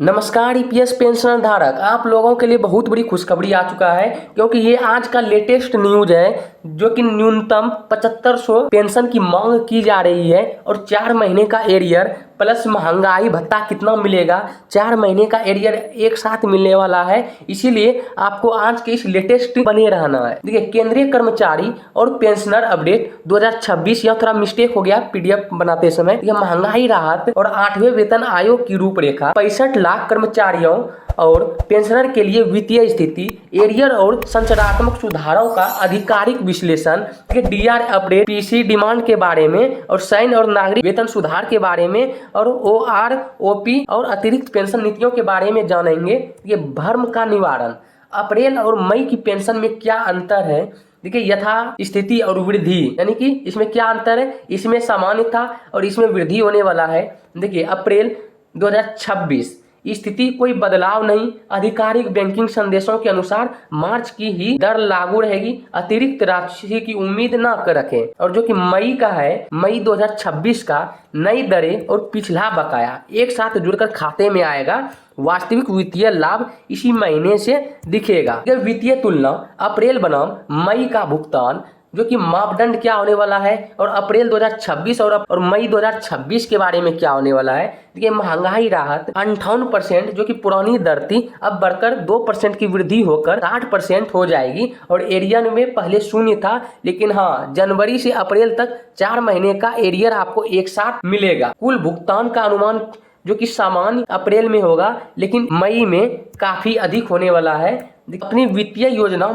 नमस्कार EPS pension धारक, आप लोगों के लिए बहुत बड़ी खुशखबरी आ चुका है क्योंकि ये आज का लेटेस्ट न्यूज है जो कि न्यूनतम 7500 पेंशन की मांग की जा रही है और 4 महीने का एरियर प्लस महंगाई भत्ता कितना मिलेगा, 4 महीने का एरियर एक साथ मिलने वाला है। इसीलिए आपको आज के इस लेटेस्ट बने रहना है। देखिए, केंद्रीय कर्मचारी और पेंशनर अपडेट 2026, यह थोड़ा मिस्टेक हो गया पीडीएफ बनाते समय। यह महंगाई राहत और 8वें वेतन आयोग की रूपरेखा 65 लाख कर्मचारियों और पेंशनर के लिए वित्तीय स्थिति, एरियर और संरचनात्मक सुधारों का आधिकारिक विश्लेषण, डीआर अपडेट, पीसी डिमांड के बारे में और सैन्य और नागरिक वेतन सुधार के बारे में और ओआर, ओपी और अतिरिक्त पेंशन नीतियों के बारे में जानेंगे। ये भ्रम का निवारण, अप्रैल और मई की पेंशन में क्या अंतर है। देखिए, यथा स्थिति और वृद्धि, यानी कि इसमें क्या अंतर है, इसमें सामान्य था और इसमें वृद्धि होने वाला है। देखिए, अप्रैल 2026 स्थिति कोई बदलाव नहीं, आधिकारिक बैंकिंग संदेशों के अनुसार मार्च की ही दर लागू रहेगी, अतिरिक्त राशि की उम्मीद ना कर रखें। और जो कि मई का है, मई 2026 का नई दरें और पिछला बकाया एक साथ जुड़कर खाते में आएगा। वास्तविक वित्तीय लाभ इसी महीने से दिखेगा। वित्तीय तुलना, अप्रैल बनाम मई का भुगतान, जो कि मापदंड क्या होने वाला है और अप्रैल 2026 और मई 2026 के बारे में क्या होने वाला है। देखिए, महंगाई राहत 58% जो कि पुरानी दर थी अब बढ़कर 2% की वृद्धि होकर 60% हो जाएगी और एरियर में पहले शून्य था, लेकिन हाँ, जनवरी से अप्रैल तक 4 महीने का एरियर आपको एक साथ मिलेगा। कुल भुगतान का अनुमान जो कि सामान्य अप्रैल में होगा लेकिन मई में काफी अधिक होने वाला है। अपनी वित्तीय योजना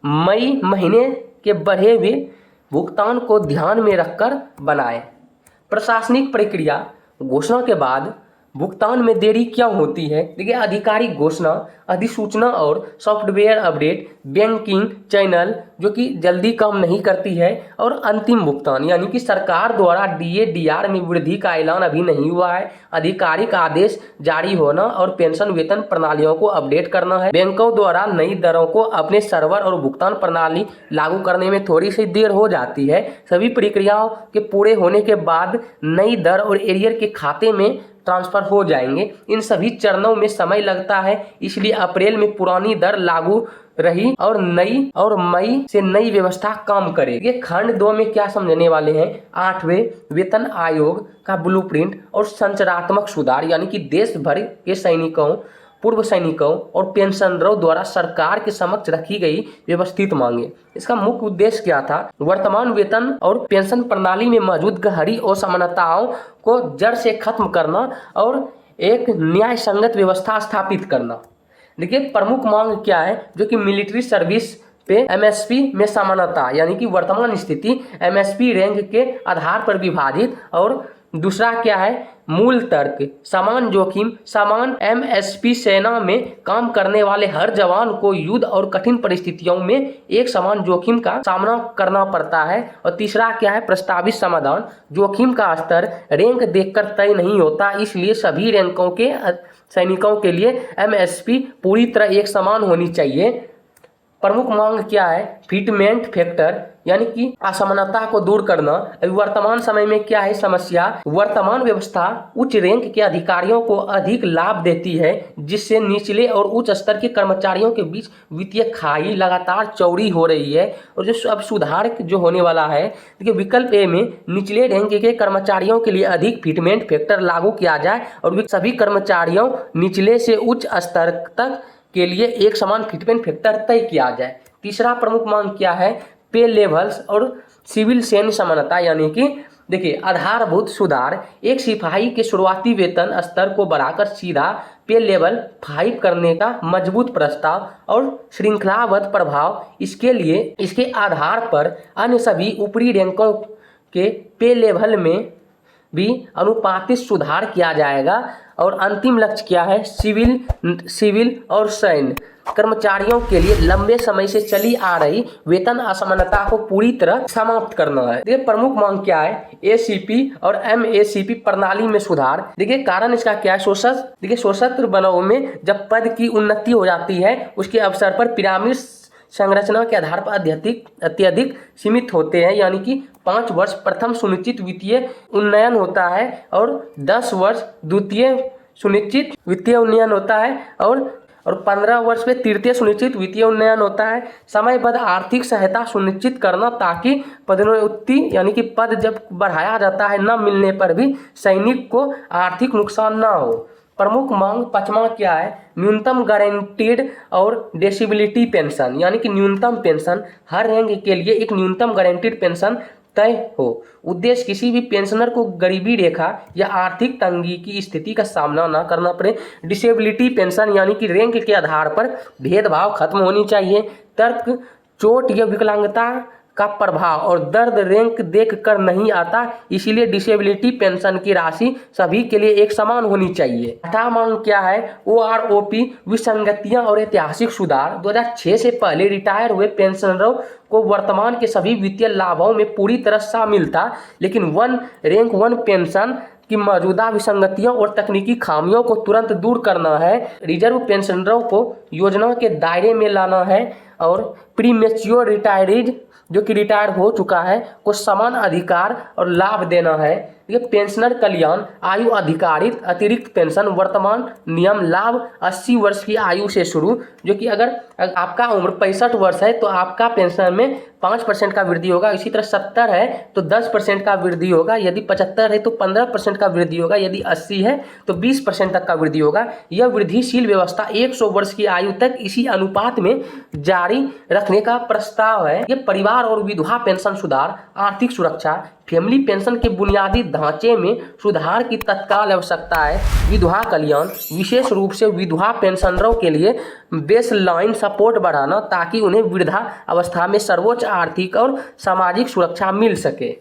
मई महीने के बढ़े हुए भुगतान को ध्यान में रखकर बनाएं। प्रशासनिक प्रक्रिया, घोषणा के बाद भुगतान में देरी क्यों होती है। देखिए, आधिकारिक घोषणा, अधिसूचना और सॉफ्टवेयर अपडेट, बैंकिंग चैनल जो कि जल्दी काम नहीं करती है और अंतिम भुगतान, यानी कि सरकार द्वारा डीए डीआर में वृद्धि का ऐलान अभी नहीं हुआ है। आधिकारिक आदेश जारी होना और पेंशन वेतन प्रणालियों को अपडेट करना है। बैंकों द्वारा नई दरों को अपने सर्वर और भुगतान प्रणाली लागू करने में थोड़ी सी देर हो जाती है। सभी प्रक्रियाओं के पूरे होने के बाद नई दर और एरियर के खाते में ट्रांसफर हो जाएंगे। इन सभी चरणों में समय लगता है, इसलिए अप्रैल में पुरानी दर लागू रही और मई से नई व्यवस्था काम करेगी। खंड 2 में क्या समझने वाले हैं, 8वें वेतन आयोग का ब्लूप्रिंट और संरचनात्मक सुधार, यानी कि देश भर के सैनिकों, पूर्व सैनिकों और पेंशनरों द्वारा सरकार के समक्ष रखी गई व्यवस्थित मांगे। इसका मुख्य उद्देश्य क्या था, वर्तमान वेतन और पेंशन प्रणाली में मौजूद गहरी असमानताओं को जड़ से खत्म करना और एक न्याय संगत व्यवस्था स्थापित करना। देखिए, प्रमुख मांग क्या है, जो कि मिलिट्री सर्विस पे एमएसपी में समानता, यानी कि वर्तमान स्थिति एमएसपी रैंक के आधार पर विभाजित। और दूसरा क्या है, मूल तर्क, समान जोखिम, समान एमएसपी, सेना में काम करने वाले हर जवान को युद्ध और कठिन परिस्थितियों में एक समान जोखिम का सामना करना पड़ता है। और तीसरा क्या है, प्रस्तावित समाधान, जोखिम का स्तर रैंक देखकर तय नहीं होता, इसलिए सभी रैंकों के सैनिकों के लिए एमएसपी पूरी तरह एक समान होनी चाहिए। प्रमुख मांग क्या है, फिटमेंट फैक्टर, यानी कि असमानता को दूर करना। वर्तमान समय में क्या है समस्या, वर्तमान व्यवस्था उच्च रैंक के अधिकारियों को अधिक लाभ देती है, जिससे निचले और उच्च स्तर के कर्मचारियों के बीच वित्तीय खाई लगातार चौड़ी हो रही है। और जो अब सुधार जो होने वाला है, देखिए, विकल्प ए में निचले रैंक के कर्मचारियों के लिए अधिक फिटमेंट फैक्टर लागू किया जाए और सभी कर्मचारियों निचले से उच्च स्तर तक के लिए एक समान फिटमेंट फैक्टर तय किया जाए। तीसरा प्रमुख मांग क्या है, पे लेवल्स और सिविल सैन्य समानता, यानी कि देखिए, आधारभूत सुधार, एक सिपाही के शुरुआती वेतन स्तर को बढ़ाकर सीधा पे लेवल 5 करने का मजबूत प्रस्ताव और श्रृंखलाबद्ध प्रभाव। इसके लिए इसके आधार पर अन्य सभी ऊपरी रैंकों के पे लेवल में भी अनुपातिक सुधार किया जाएगा। और अंतिम लक्ष्य क्या है, सिविल और सैन्य कर्मचारियों के लिए लंबे समय से चली आ रही वेतन असमानता को पूरी तरह समाप्त करना है। देखिए, प्रमुख मांग क्या है, एसीपी और एमएसीपी प्रणाली में सुधार। देखिए, कारण इसका क्या है, सशस्त्र बलों में जब पद की उन्नति हो जाती है, उसके अवसर पर पिरामिड संरचना के आधार पर अत्यधिक सीमित होते हैं, यानी कि 5 वर्ष प्रथम सुनिश्चित वित्तीय उन्नयन होता है और 10 वर्ष द्वितीय सुनिश्चित वित्तीय उन्नयन होता है और 15 वर्ष पे तृतीय सुनिश्चित वित्तीय उन्नयन होता है। समयबद्ध आर्थिक सहायता सुनिश्चित करना ताकि पदोन्नति यानी कि पद जब बढ़ाया जाता है न मिलने पर भी सैनिक को आर्थिक नुकसान ना हो। प्रमुख मांग 5वां क्या है? न्यूनतम गारंटीड और डिसेबिलिटी पेंशन यानी कि न्यूनतम पेंशन, हर रैंक के लिए एक न्यूनतम गारंटीड पेंशन तय हो। उद्देश्य किसी भी पेंशनर को गरीबी रेखा या आर्थिक तंगी की स्थिति का सामना न करना पड़े। डिसेबिलिटी पेंशन यानी कि रैंक के आधार पर भेदभाव खत्म होनी चाहिए। तर्क, चोट या विकलांगता का प्रभाव और दर्द रैंक देख कर नहीं आता, इसीलिए डिसेबिलिटी पेंशन की राशि सभी के लिए एक समान होनी चाहिए। 8वां मांग क्या है? OROP विसंगतियां और ऐतिहासिक सुधार। 2006 से पहले रिटायर हुए पेंशनरों को वर्तमान के सभी वित्तीय लाभों में पूरी तरह शामिल था, लेकिन रैंक 1 पेंशन की मौजूदा विसंगतियों और तकनीकी खामियों को तुरंत दूर करना है। रिजर्व पेंशनरों को योजना के दायरे में लाना है और प्रीमेच्योर रिटायरीज जो कि रिटायर हो चुका है को समान अधिकार और लाभ देना है। ये पेंशनर कल्याण आयु आधारित अतिरिक्त पेंशन वर्तमान नियम लाभ 80 वर्ष की आयु से शुरू, जो कि अगर आपका उम्र 65 वर्ष है तो आपका पेंशन में 5% का वृद्धि होगा। इसी तरह 70 है तो 10% का वृद्धि होगा, यदि 75 है तो 15% का वृद्धि होगा, यदि 80 है तो 20% तक का वृद्धि होगा। यह वृद्धिशील व्यवस्था 100 वर्ष की आयु तक इसी अनुपात में जारी रखने का प्रस्ताव है। ये परिवार और विधवा पेंशन सुधार, आर्थिक सुरक्षा, फैमिली पेंशन के बुनियादी ढांचे में सुधार की तत्काल आवश्यकता है। विधवा कल्याण, विशेष रूप से विधवा पेंशनरों के लिए बेसलाइन सपोर्ट बढ़ाना ताकि उन्हें वृद्धा अवस्था में सर्वोच्च आर्थिक और सामाजिक सुरक्षा मिल सके।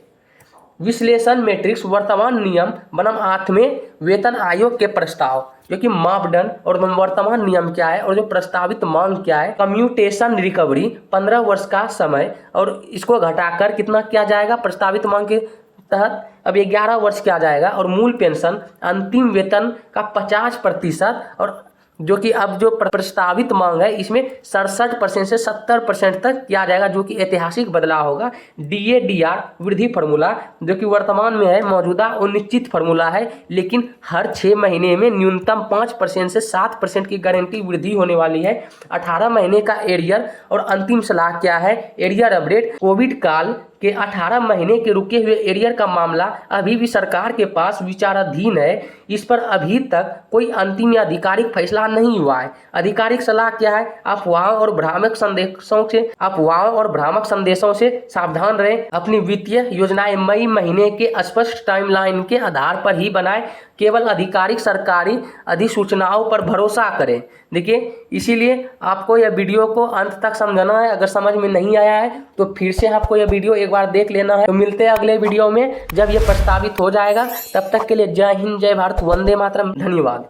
विश्लेषण मैट्रिक्स वर्तमान नियम बनाम 8वें वेतन आयोग के प्रस्ताव, जो कि मापदंड और वर्तमान नियम क्या है और जो प्रस्तावित मांग क्या है। कम्यूटेशन रिकवरी 15 वर्ष का समय और इसको घटाकर कितना किया जाएगा प्रस्तावित मांग के तहत, अब 11 वर्ष किया जाएगा। और मूल पेंशन अंतिम वेतन का 50% और जो कि अब जो प्रस्तावित मांग है इसमें 67% से 70% तक किया जाएगा, जो कि ऐतिहासिक बदलाव होगा। DADR वृद्धि फार्मूला, जो कि वर्तमान में है मौजूदा और निश्चित फार्मूला है, लेकिन हर 6 महीने में न्यूनतम 5% से 7% की गारंटी वृद्धि होने वाली है। 18 महीने का एरियर और अंतिम सलाह क्या है? एरियर अपडेट, कोविड काल के 18 महीने के रुके हुए एरियर का मामला अभी भी सरकार के पास विचाराधीन है। इस पर अभी तक कोई अंतिम या आधिकारिक फैसला नहीं हुआ है। आधिकारिक सलाह क्या है? अफवाहों और भ्रामक संदेशों से सावधान रहें। अपनी वित्तीय योजनाएं मई महीने के स्पष्ट टाइमलाइन के आधार पर ही बनाएं। केवल आधिकारिक सरकारी अधिसूचनाओं पर भरोसा करें। देखिए, इसीलिए आपको यह वीडियो को अंत तक समझना है। अगर समझ में नहीं आया है तो फिर से आपको यह वीडियो एक बार देख लेना है। तो मिलते हैं अगले वीडियो में जब यह प्रस्तावित हो जाएगा। तब तक के लिए जय हिंद, जय भारत, वंदे मातरम, धन्यवाद।